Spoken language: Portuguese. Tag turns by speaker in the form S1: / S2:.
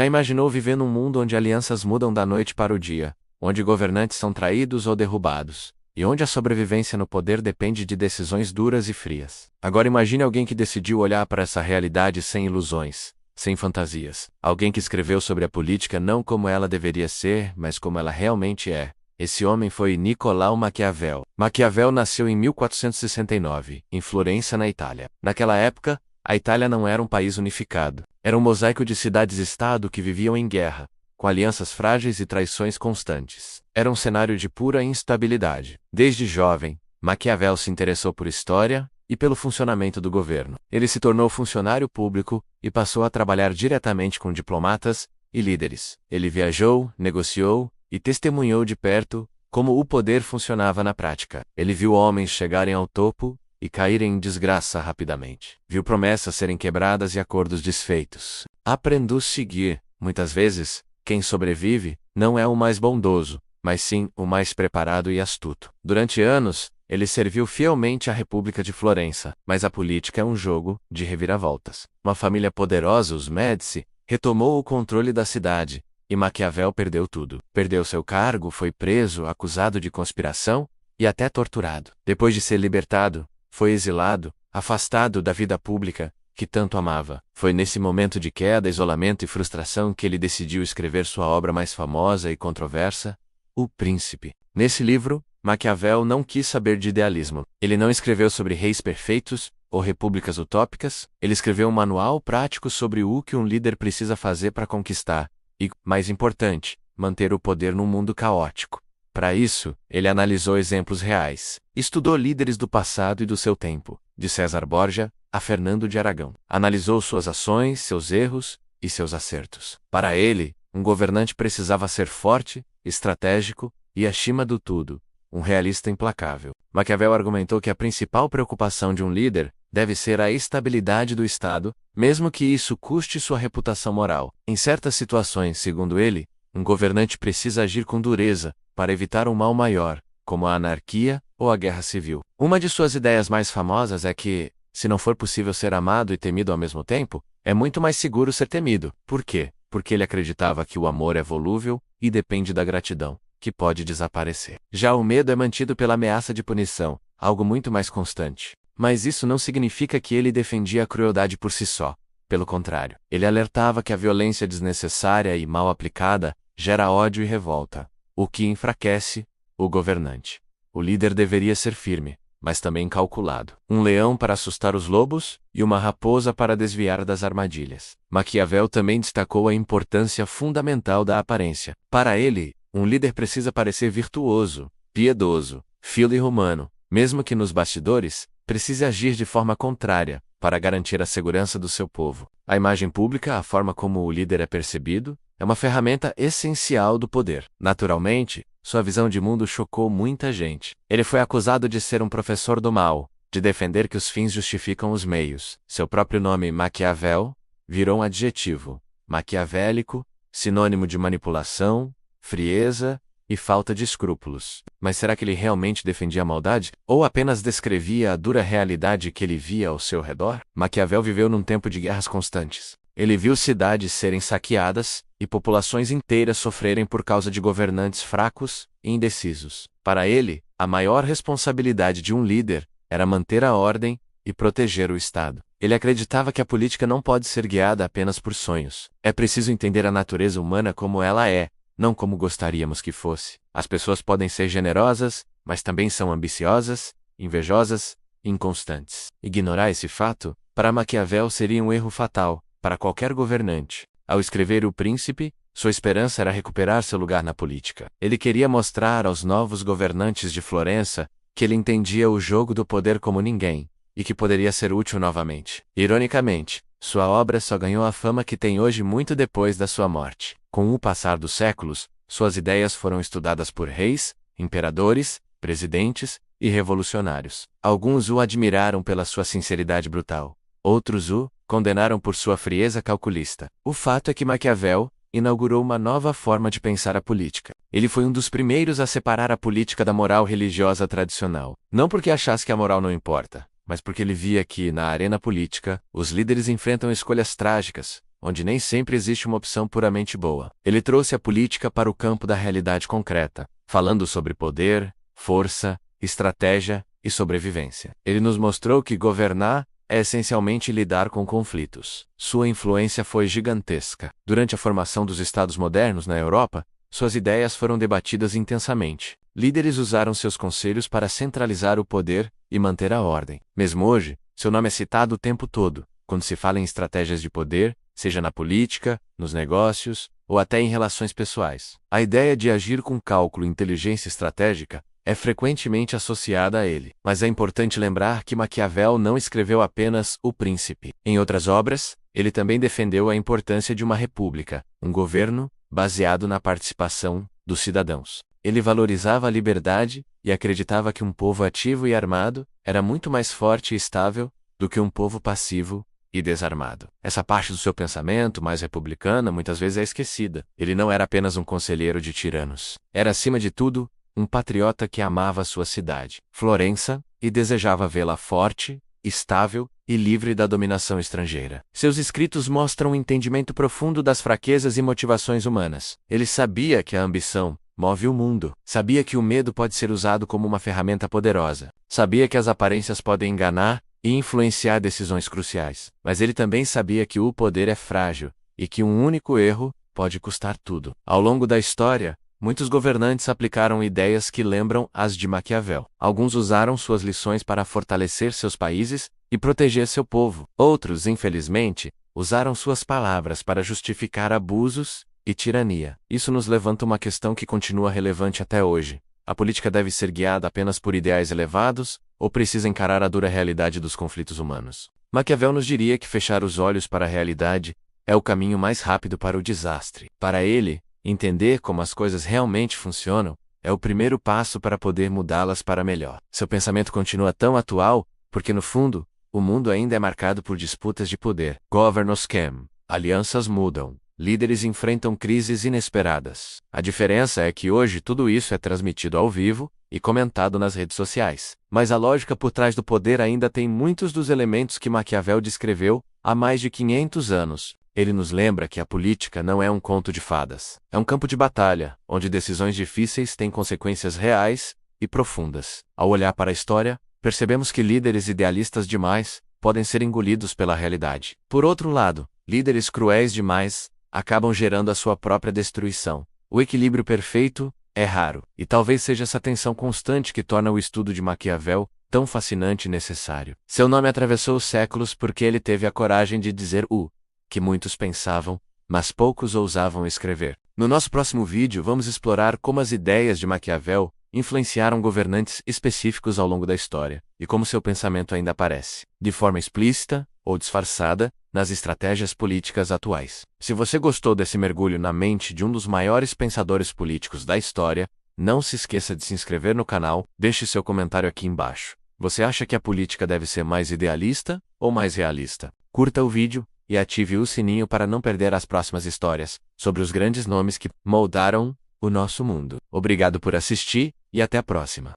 S1: Já imaginou viver num mundo onde alianças mudam da noite para o dia, onde governantes são traídos ou derrubados, e onde a sobrevivência no poder depende de decisões duras e frias? Agora imagine alguém que decidiu olhar para essa realidade sem ilusões, sem fantasias. Alguém que escreveu sobre a política não como ela deveria ser, mas como ela realmente é. Esse homem foi Nicolau Maquiavel. Maquiavel nasceu em 1469, em Florença, na Itália. Naquela época, a Itália não era um país unificado. Era um mosaico de cidades-estado que viviam em guerra, com alianças frágeis e traições constantes. Era um cenário de pura instabilidade. Desde jovem, Maquiavel se interessou por história e pelo funcionamento do governo. Ele se tornou funcionário público e passou a trabalhar diretamente com diplomatas e líderes. Ele viajou, negociou e testemunhou de perto como o poder funcionava na prática. Ele viu homens chegarem ao topo e caírem em desgraça rapidamente. Viu promessas serem quebradas e acordos desfeitos. Aprendeu a seguir. Muitas vezes, quem sobrevive não é o mais bondoso, mas sim o mais preparado e astuto. Durante anos, ele serviu fielmente à República de Florença, mas a política é um jogo de reviravoltas. Uma família poderosa, os Médici, retomou o controle da cidade, e Maquiavel perdeu tudo. Perdeu seu cargo, foi preso, acusado de conspiração e até torturado. Depois de ser libertado, foi exilado, afastado da vida pública, que tanto amava. Foi nesse momento de queda, isolamento e frustração que ele decidiu escrever sua obra mais famosa e controversa, O Príncipe. Nesse livro, Maquiavel não quis saber de idealismo. Ele não escreveu sobre reis perfeitos ou repúblicas utópicas. Ele escreveu um manual prático sobre o que um líder precisa fazer para conquistar e, mais importante, manter o poder num mundo caótico. Para isso, ele analisou exemplos reais. Estudou líderes do passado e do seu tempo, de César Borja a Fernando de Aragão. Analisou suas ações, seus erros e seus acertos. Para ele, um governante precisava ser forte, estratégico e, acima do tudo, um realista implacável. Maquiavel argumentou que a principal preocupação de um líder deve ser a estabilidade do Estado, mesmo que isso custe sua reputação moral. Em certas situações, segundo ele, um governante precisa agir com dureza para evitar um mal maior, como a anarquia ou a guerra civil. Uma de suas ideias mais famosas é que, se não for possível ser amado e temido ao mesmo tempo, é muito mais seguro ser temido. Por quê? Porque ele acreditava que o amor é volúvel e depende da gratidão, que pode desaparecer. Já o medo é mantido pela ameaça de punição, algo muito mais constante. Mas isso não significa que ele defendia a crueldade por si só. Pelo contrário, ele alertava que a violência desnecessária e mal aplicada gera ódio e revolta, o que enfraquece o governante. O líder deveria ser firme, mas também calculado. Um leão para assustar os lobos e uma raposa para desviar das armadilhas. Maquiavel também destacou a importância fundamental da aparência. Para ele, um líder precisa parecer virtuoso, piedoso, filo e humano, mesmo que nos bastidores, precise agir de forma contrária, para garantir a segurança do seu povo. A imagem pública, a forma como o líder é percebido, é uma ferramenta essencial do poder. Naturalmente, sua visão de mundo chocou muita gente. Ele foi acusado de ser um professor do mal, de defender que os fins justificam os meios. Seu próprio nome, Maquiavel, virou um adjetivo, maquiavélico, sinônimo de manipulação, frieza e falta de escrúpulos. Mas será que ele realmente defendia a maldade? Ou apenas descrevia a dura realidade que ele via ao seu redor? Maquiavel viveu num tempo de guerras constantes. Ele viu cidades serem saqueadas e populações inteiras sofrerem por causa de governantes fracos e indecisos. Para ele, a maior responsabilidade de um líder era manter a ordem e proteger o Estado. Ele acreditava que a política não pode ser guiada apenas por sonhos. É preciso entender a natureza humana como ela é, não como gostaríamos que fosse. As pessoas podem ser generosas, mas também são ambiciosas, invejosas e inconstantes. Ignorar esse fato, para Maquiavel, seria um erro fatal para qualquer governante. Ao escrever O Príncipe, sua esperança era recuperar seu lugar na política. Ele queria mostrar aos novos governantes de Florença que ele entendia o jogo do poder como ninguém, e que poderia ser útil novamente. Ironicamente, sua obra só ganhou a fama que tem hoje muito depois da sua morte. Com o passar dos séculos, suas ideias foram estudadas por reis, imperadores, presidentes e revolucionários. Alguns o admiraram pela sua sinceridade brutal. Outros o condenaram por sua frieza calculista. O fato é que Maquiavel inaugurou uma nova forma de pensar a política. Ele foi um dos primeiros a separar a política da moral religiosa tradicional. Não porque achasse que a moral não importa, mas porque ele via que, na arena política, os líderes enfrentam escolhas trágicas, onde nem sempre existe uma opção puramente boa. Ele trouxe a política para o campo da realidade concreta, falando sobre poder, força, estratégia e sobrevivência. Ele nos mostrou que governar é essencialmente lidar com conflitos. Sua influência foi gigantesca. Durante a formação dos Estados modernos na Europa, suas ideias foram debatidas intensamente. Líderes usaram seus conselhos para centralizar o poder e manter a ordem. Mesmo hoje, seu nome é citado o tempo todo, quando se fala em estratégias de poder, seja na política, nos negócios ou até em relações pessoais. A ideia de agir com cálculo e inteligência estratégica é frequentemente associada a ele. Mas é importante lembrar que Maquiavel não escreveu apenas O Príncipe. Em outras obras, ele também defendeu a importância de uma república, um governo baseado na participação dos cidadãos. Ele valorizava a liberdade e acreditava que um povo ativo e armado era muito mais forte e estável do que um povo passivo e desarmado. Essa parte do seu pensamento, mais republicana, muitas vezes é esquecida. Ele não era apenas um conselheiro de tiranos. Era, acima de tudo, um patriota que amava sua cidade, Florença, e desejava vê-la forte, estável e livre da dominação estrangeira. Seus escritos mostram um entendimento profundo das fraquezas e motivações humanas. Ele sabia que a ambição move o mundo. Sabia que o medo pode ser usado como uma ferramenta poderosa. Sabia que as aparências podem enganar e influenciar decisões cruciais. Mas ele também sabia que o poder é frágil e que um único erro pode custar tudo. Ao longo da história, muitos governantes aplicaram ideias que lembram as de Maquiavel. Alguns usaram suas lições para fortalecer seus países e proteger seu povo. Outros, infelizmente, usaram suas palavras para justificar abusos e tirania. Isso nos levanta uma questão que continua relevante até hoje. A política deve ser guiada apenas por ideais elevados ou precisa encarar a dura realidade dos conflitos humanos? Maquiavel nos diria que fechar os olhos para a realidade é o caminho mais rápido para o desastre. Para ele, entender como as coisas realmente funcionam é o primeiro passo para poder mudá-las para melhor. Seu pensamento continua tão atual porque, no fundo, o mundo ainda é marcado por disputas de poder. Governors cam, alianças mudam, líderes enfrentam crises inesperadas. A diferença é que hoje tudo isso é transmitido ao vivo e comentado nas redes sociais. Mas a lógica por trás do poder ainda tem muitos dos elementos que Maquiavel descreveu há mais de 500 anos. Ele nos lembra que a política não é um conto de fadas. É um campo de batalha, onde decisões difíceis têm consequências reais e profundas. Ao olhar para a história, percebemos que líderes idealistas demais podem ser engolidos pela realidade. Por outro lado, líderes cruéis demais acabam gerando a sua própria destruição. O equilíbrio perfeito é raro, e talvez seja essa tensão constante que torna o estudo de Maquiavel tão fascinante e necessário. Seu nome atravessou os séculos porque ele teve a coragem de dizer o que muitos pensavam, mas poucos ousavam escrever. No nosso próximo vídeo vamos explorar como as ideias de Maquiavel influenciaram governantes específicos ao longo da história, e como seu pensamento ainda aparece, de forma explícita ou disfarçada, nas estratégias políticas atuais. Se você gostou desse mergulho na mente de um dos maiores pensadores políticos da história, não se esqueça de se inscrever no canal, deixe seu comentário aqui embaixo. Você acha que a política deve ser mais idealista ou mais realista? Curta o vídeo e ative o sininho para não perder as próximas histórias sobre os grandes nomes que moldaram o nosso mundo. Obrigado por assistir e até a próxima.